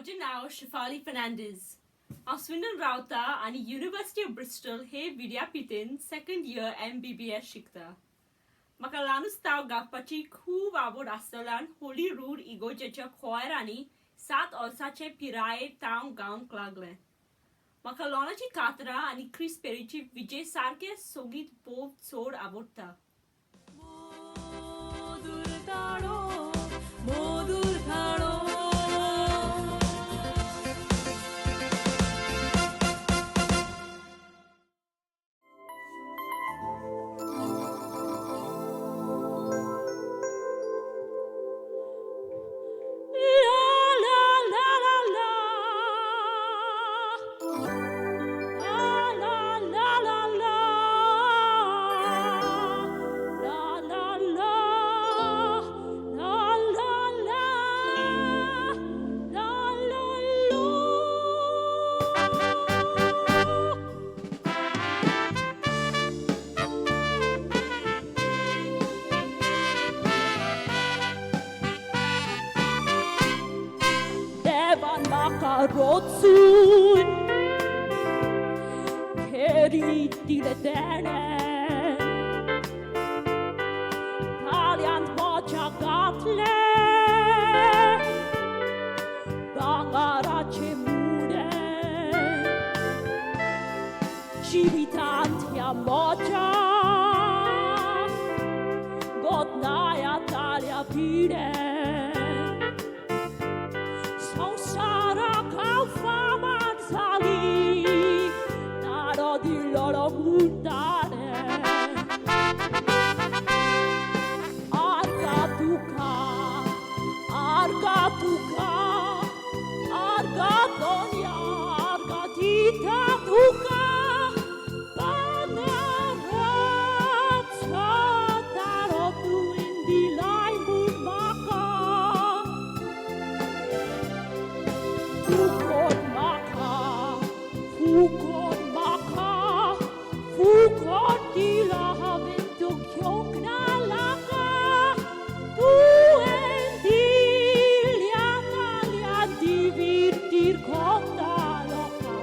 माझे नाव शेफाली फर्नांडीस. हांव स्विंडन रावता आनी युनिव्हर्सिटी ऑफ ब्रिस्टल हे विद्यापीठेन सेकंड इयर MBBS शिकता. म्हाका ल्हानूसताव गावपाची खूब आवड आसतल्यान होली रूड इगोर्जेच्या खोयरांनी 7 वर्सांचे पिरायेर हांव गावंक लागलें. म्हाका लोनाची कातरां आनी क्रिस पेरीची विजय सारके सोगीत बोव चड आवडटा. Rotsun Keri diletene Taliant mocha gatle Bangarace mude Civitantia mocha Godnaja talia pide loro buttare arga tuca arga donia arga tita tuca panarazza tarotu indi laimut maka fukon maka Fukon dila havento kjokna laka Tu endiliata lia divirtir kota loka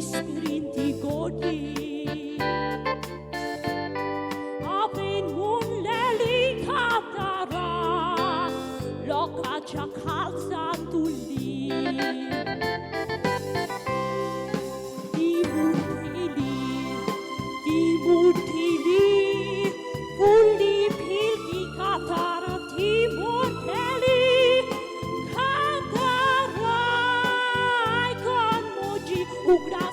Sprinti godi Avin mun leli katara Loka chakalsa tuli Dimutili Puli pilgi katara Timuteli Katara Ikon moji ugra